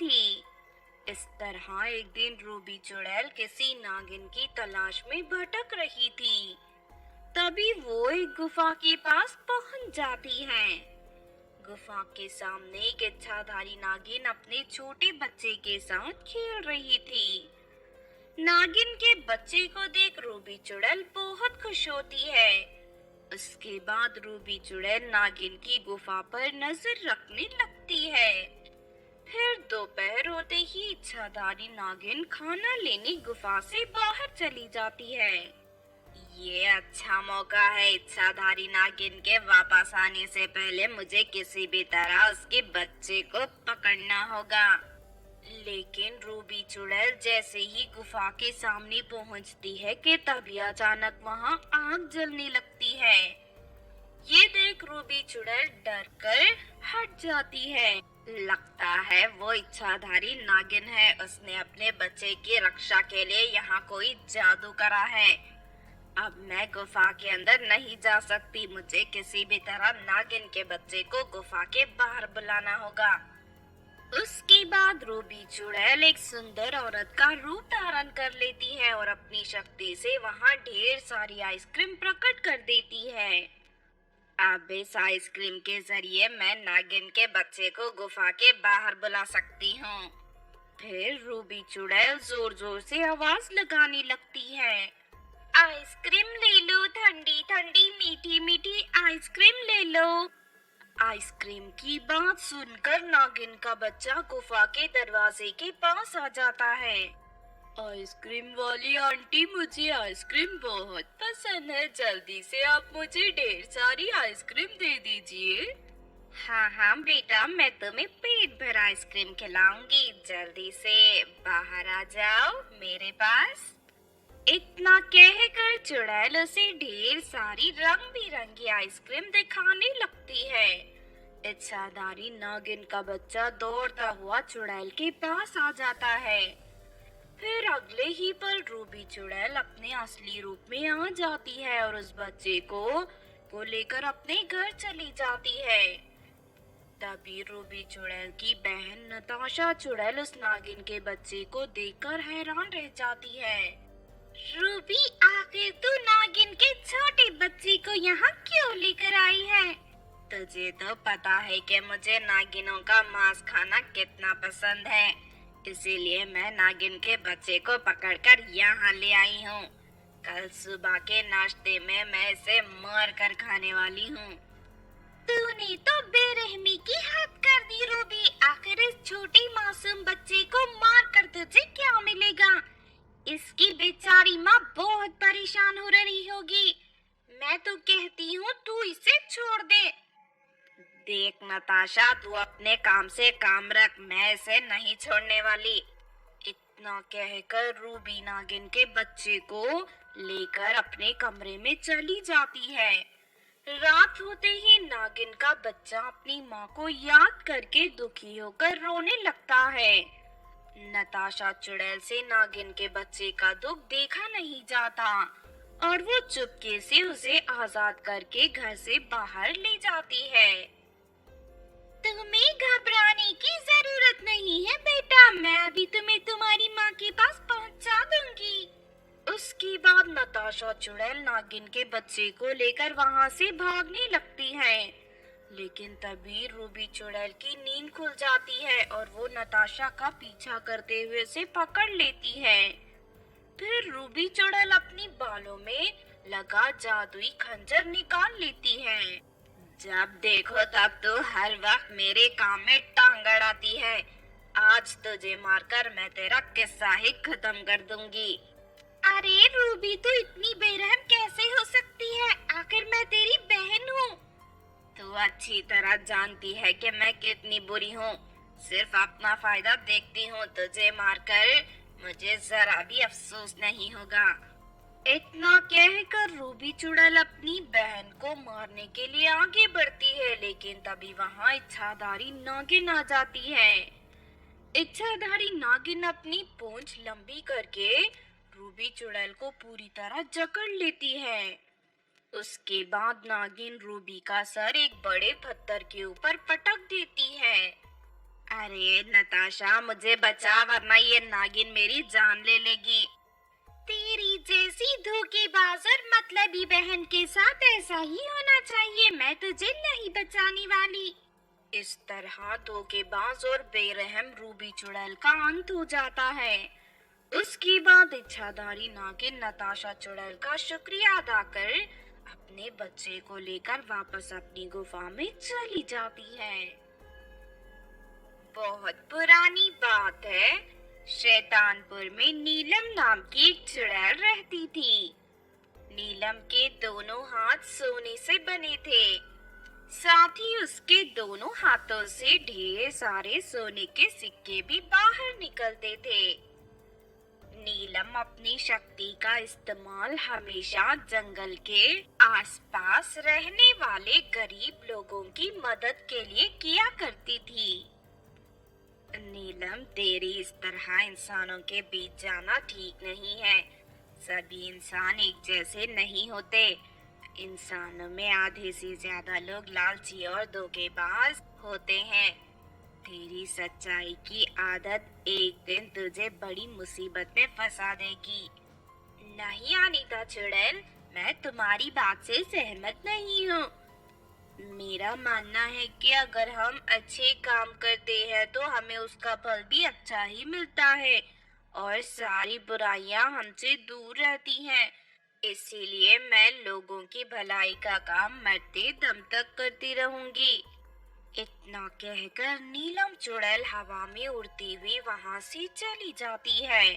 थी। इस तरह एक दिन रूबी चुड़ैल किसी नागिन की तलाश में भटक रही थी। तभी वो एक गुफा के पास पहुंच जाती है। गुफा के सामने एक इच्छाधारी नागिन अपने छोटे बच्चे के साथ खेल रही थी। नागिन के बच्चे को देख रूबी चुड़ैल बहुत खुश होती है। उसके बाद रूबी चुड़ैल नागिन की गुफा पर नजर रखने लगती है। फिर दोपहर होते ही इच्छाधारी नागिन खाना लेने गुफा से बाहर चली जाती है। ये अच्छा मौका है इच्छाधारी नागिन के वापस आने से पहले मुझे किसी भी तरह उसके बच्चे को पकड़ना होगा। लेकिन रूबी चुड़ैल जैसे ही गुफा के सामने पहुंचती है कि तभी अचानक वहां आग जलने लगती है। ये देख रूबी चुड़ैल डर कर हट जाती है। लगता है वो इच्छाधारी नागिन है। उसने अपने बच्चे की रक्षा के लिए यहाँ कोई जादू करा है। अब मैं गुफा के अंदर नहीं जा सकती। मुझे किसी भी तरह नागिन के बच्चे को गुफा के बाहर बुलाना होगा। उसके बाद रूबी चुड़ैल एक सुंदर औरत का रूप धारण कर लेती है और अपनी शक्ति से वहाँ ढेर सारी आइसक्रीम प्रकट कर देती है। अब इस आइसक्रीम के जरिए मैं नागिन के बच्चे को गुफा के बाहर बुला सकती हूँ। फिर रूबी चुड़ैल जोर जोर से आवाज लगाने लगती है। आइसक्रीम ले लो, ठंडी ठंडी मीठी मीठी आइसक्रीम ले लो। आइसक्रीम की बात सुनकर नागिन का बच्चा गुफा के दरवाजे के पास आ जाता है। आइसक्रीम वाली आंटी, मुझे आइसक्रीम बहुत पसंद है। जल्दी से आप मुझे ढेर सारी आइसक्रीम दे दीजिए। हाँ हाँ बेटा, मैं तुम्हें पेट भर आइसक्रीम खिलाऊंगी। जल्दी से बाहर आ जाओ मेरे पास। इतना कहकर चुड़ैल उसे ढेर सारी रंग बिरंगी आइसक्रीम दिखाने लगती है। इच्छाधारी नागिन का बच्चा दौड़ता हुआ चुड़ैल के पास आ जाता है। फिर अगले ही पल रूबी चुड़ैल अपने असली रूप में आ जाती है और उस बच्चे को लेकर अपने घर चली जाती है। तभी रूबी चुड़ैल की बहन नताशा चुड़ैल उस नागिन के बच्चे को देखकर हैरान रह जाती है। रूबी, आखिर तू नागिन के छोटे बच्चे को यहाँ क्यों लेकर आई है? तुझे तो पता है कि मुझे नागिनों का मांस खाना कितना पसंद है, इसीलिए मैं नागिन के बच्चे को पकड़कर यहाँ ले आई हूँ। कल सुबह के नाश्ते में मैं इसे मार कर खाने वाली हूँ। तूने तो बेरहमी की हद कर दी रूबी। आखिर इस छोटे मासूम बच्चे को मार कर तुझे क्या मिलेगा? इसकी बेचारी माँ बहुत परेशान हो रही होगी। मैं तो कहती हूँ तू इसे छोड़ दे। देख नताशा, तू अपने काम से काम रख, मैं इसे नहीं छोड़ने वाली। इतना कहकर रूबी नागिन के बच्चे को लेकर अपने कमरे में चली जाती है। रात होते ही नागिन का बच्चा अपनी माँ को याद करके दुखी होकर रोने लगता है। नताशा चुड़ैल से नागिन के बच्चे का दुख देखा नहीं जाता और वो चुपके से उसे आजाद करके घर से बाहर ले जाती है। तुम्हें घबराने की जरूरत नहीं है बेटा, मैं अभी तुम्हें तुम्हारी माँ के पास पहुँचा दूंगी। उसके बाद नताशा चुड़ैल नागिन के बच्चे को लेकर वहाँ से भागने लगती है। लेकिन तभी रूबी चुड़ैल की नींद खुल जाती है और वो नताशा का पीछा करते हुए उसे पकड़ लेती है। फिर रूबी चुड़ैल अपनी बालों में लगा जादुई खंजर निकाल लेती है। जब देखो तब तो हर वक्त मेरे काम में टांग अड़ाती है। आज तुझे मारकर मैं तेरा किस्सा ही खत्म कर दूंगी। अरे रूबी, तू इतनी बेरहम कैसे हो सकती है? आखिर मैं तेरी बहन हूँ। तू अच्छी तरह जानती है कि मैं कितनी बुरी हूँ। सिर्फ अपना फायदा देखती हूँ। तुझे मारकर मुझे जरा भी अफसोस नहीं होगा। इतना कहकर रूबी चुड़ैल अपनी बहन को मारने के लिए आगे बढ़ती है, लेकिन तभी वहाँ इच्छाधारी नागिन आ जाती है। इच्छाधारी नागिन अपनी पूंछ लंबी करके रूबी चुड़ैल को पूरी तरह जकड़ लेती है। उसके बाद नागिन रूबी का सर एक बड़े पत्थर के ऊपर पटक देती है। अरे नताशा, मुझे बचा वरना ये नागिन मेरी जान ले लेगी। तेरी जैसी धोखेबाज और मतलबी बहन के साथ ऐसा ही होना चाहिए। मैं तुझे नहीं बचाने वाली। इस तरह धोखेबाज और बेरहम रूबी चुड़ैल का अंत हो जाता है। उसके बाद इच्छाधारी नागिन नताशा चुड़ैल का शुक्रिया अदा कर अपने बच्चे को लेकर वापस अपनी गुफा में चली जाती है। बहुत पुरानी बात है। शैतानपुर में नीलम नाम की एक चुड़ैल रहती थी। नीलम के दोनों हाथ सोने से बने थे। साथ ही उसके दोनों हाथों से ढेर सारे सोने के सिक्के भी बाहर निकलते थे। नीलम अपनी शक्ति का इस्तेमाल हमेशा जंगल के आसपास रहने वाले गरीब लोगों की मदद के लिए किया करती थी। नीलम, तेरी इस तरह इंसानों के बीच जाना ठीक नहीं है। सभी इंसान एक जैसे नहीं होते। इंसानों में आधे से ज्यादा लोग लालची और धोखेबाज होते हैं। तेरी सच्चाई की आदत एक दिन तुझे बड़ी मुसीबत में फंसा देगी। नहीं अनीता चुड़ैल, मैं तुम्हारी बात से सहमत नहीं हूँ। मेरा मानना है कि अगर हम अच्छे काम करते हैं तो हमें उसका फल भी अच्छा ही मिलता है और सारी बुराइयां हमसे दूर रहती हैं। इसीलिए मैं लोगों की भलाई का काम मरते दम तक करती रहूंगी। इतना कहकर नीलम चुड़ैल हवा में उड़ती हुई वहां से चली जाती है।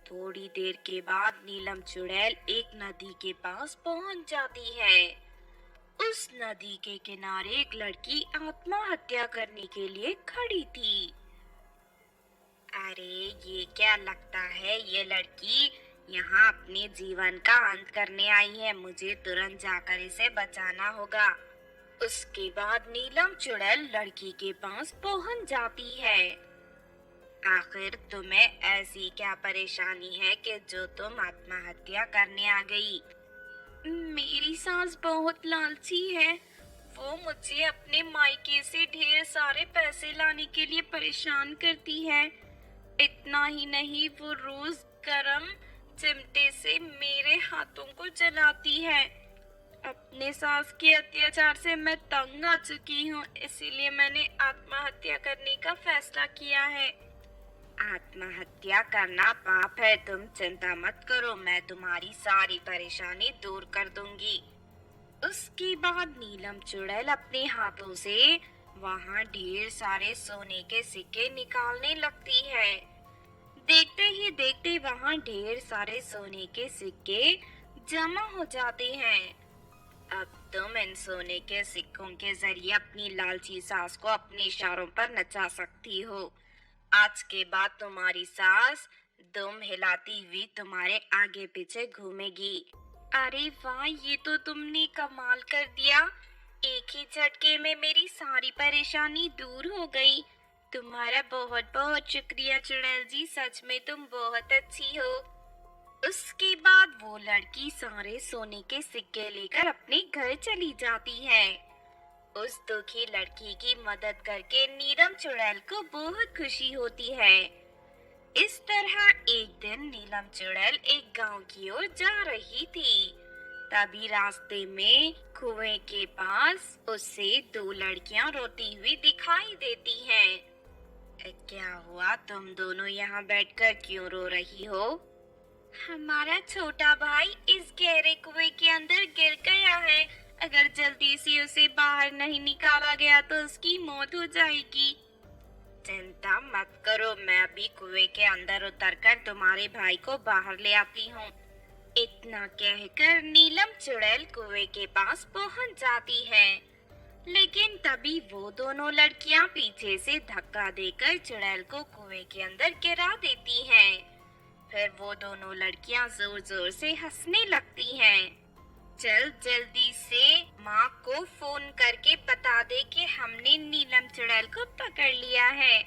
थोड़ी देर के बाद नीलम चुड़ैल एक नदी के पास पहुंच जाती है। उस नदी के किनारे एक लड़की आत्महत्या करने के लिए खड़ी थी। अरे ये क्या लगता है, ये लड़की यहाँ अपने जीवन का अंत करने आई है। मुझे तुरंत जाकर इसे बचाना होगा। उसके बाद नीलम चुड़ैल लड़की के पास पहुंच जाती है। आखिर तुम्हें ऐसी क्या परेशानी है कि जो तुम आत्महत्या करने आ गई? मेरी सास बहुत लालची है। वो मुझे अपने मायके से ढेर सारे पैसे लाने के लिए परेशान करती है। इतना ही नहीं, वो रोज गरम चिमटे से मेरे हाथों को जलाती है। अपने सास के अत्याचार से मैं तंग आ चुकी हूँ, इसीलिए मैंने आत्महत्या करने का फैसला किया है। आत्महत्या करना पाप है। तुम चिंता मत करो, मैं तुम्हारी सारी परेशानी दूर कर दूंगी। उसके बाद नीलम चुड़ैल अपने हाथों से वहां ढेर सारे सोने के सिक्के निकालने लगती है। देखते ही देखते वहां ढेर सारे सोने के सिक्के जमा हो जाते हैं। अब तुम इन सोने के सिक्कों के जरिए अपनी लालची सास को अपने इशारों पर नचा सकती हो। आज के बाद तुम्हारी सास दुम हिलाती हुई तुम्हारे आगे पीछे घूमेगी। अरे वाह, ये तो तुमने कमाल कर दिया। एक ही झटके में मेरी सारी परेशानी दूर हो गई। तुम्हारा बहुत बहुत शुक्रिया चुड़ैल जी, सच में तुम बहुत अच्छी हो। उसके बाद वो लड़की सारे सोने के सिक्के लेकर अपने घर चली जाती है। उस दुखी लड़की की मदद करके नीलम चुड़ैल को बहुत खुशी होती है। इस तरह एक दिन नीलम चुड़ैल एक गांव की ओर जा रही थी। तभी रास्ते में कुएं के पास उसे दो लड़कियां रोती हुई दिखाई देती हैं। क्या हुआ, तुम दोनों यहाँ बैठकर क्यों रो रही हो? हमारा छोटा भाई इस गहरे कुएं के अंदर गिर गया है। अगर जल्दी से उसे बाहर नहीं निकाला गया तो उसकी मौत हो जाएगी। चिंता मत करो, मैं अभी कुएं के अंदर उतरकर तुम्हारे भाई को बाहर ले आती हूँ। इतना कहकर नीलम चुड़ैल कुएं के पास पहुँच जाती है। लेकिन तभी वो दोनों लड़कियाँ पीछे से धक्का देकर चुड़ैल को कुएं के अंदर गिरा देती हैं। फिर वो दोनों लड़कियाँ जोर जोर से हंसने लगती हैं। चल जल्दी से माँ को फोन करके बता दे कि हमने नीलम चुड़ैल को पकड़ लिया है।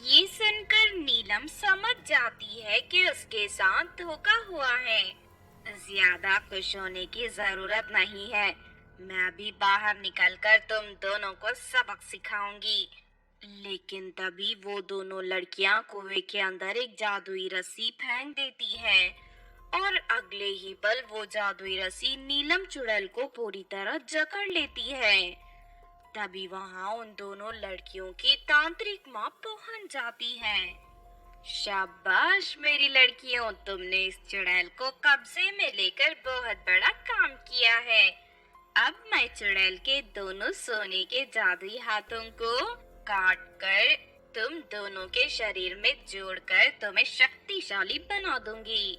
ये सुनकर नीलम समझ जाती है कि उसके साथ धोखा हुआ है। ज्यादा खुश होने की जरूरत नहीं है। मैं अभी बाहर निकलकर तुम दोनों को सबक सिखाऊंगी। लेकिन तभी वो दोनों लड़कियां कुएं के अंदर एक जादुई रस्सी फेंक देती हैं और अगले ही पल वो जादुई रस्सी नीलम चुड़ैल को पूरी तरह जकड़ लेती है। तभी वहां उन दोनों लड़कियों की तांत्रिक माँ पहुंच जाती है। शाबाश मेरी लड़कियों, तुमने इस चुड़ैल को कब्जे में लेकर बहुत बड़ा काम किया है। अब मैं चुड़ैल के दोनों सोने के जादुई हाथों को काट कर तुम दोनों के शरीर में जोड़कर तुम्हें शक्तिशाली बना दूंगी।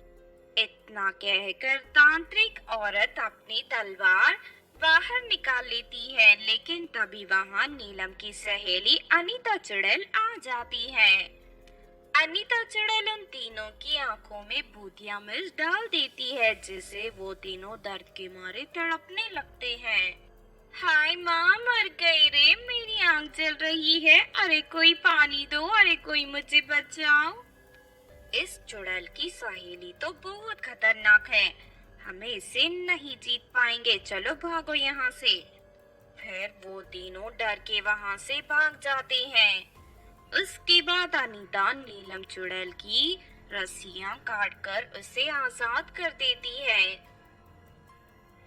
इतना कहकर तांत्रिक औरत अपनी तलवार बाहर निकाल लेती है, लेकिन तभी वहां नीलम की सहेली अनीता चुड़ैल आ जाती है। अनीता चुड़ैल उन तीनों की आंखों में भूतिया मिर्च डाल देती है, जिससे वो तीनों दर्द के मारे तड़पने लगते हैं। हाय माँ, मर गई रे, मेरी आंख जल रही है, अरे कोई पानी दो, अरे कोई मुझे बचाओ। इस चुड़ैल की सहेली तो बहुत खतरनाक है, हमें इसे नहीं जीत पाएंगे, चलो भागो यहाँ से। फिर वो तीनों डर के वहां से भाग जाते हैं। उसके बाद अनीता नीलम चुड़ैल की रस्सियां काटकर उसे आजाद कर देती है।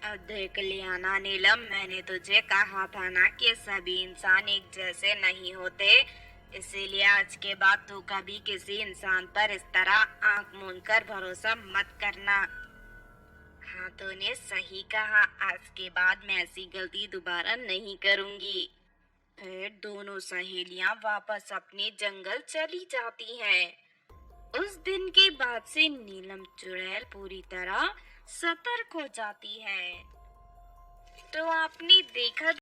अब देख लिया ना नीलम, मैंने तुझे कहा था ना कि सभी इंसान एक जैसे नहीं होते, इसीलिए आज के बाद तू कभी किसी इंसान पर इस तरह आंख मूंद कर भरोसा मत करना। हाँ, तूने सही कहा, आज के बाद मैं ऐसी गलती दोबारा नहीं करूंगी। फिर दोनों सहेलियां वापस अपने जंगल चली जाती हैं। उस दिन के बाद से नीलम चुड़ैल पूरी तरह सतर्क हो जाती है। तो आपने देखा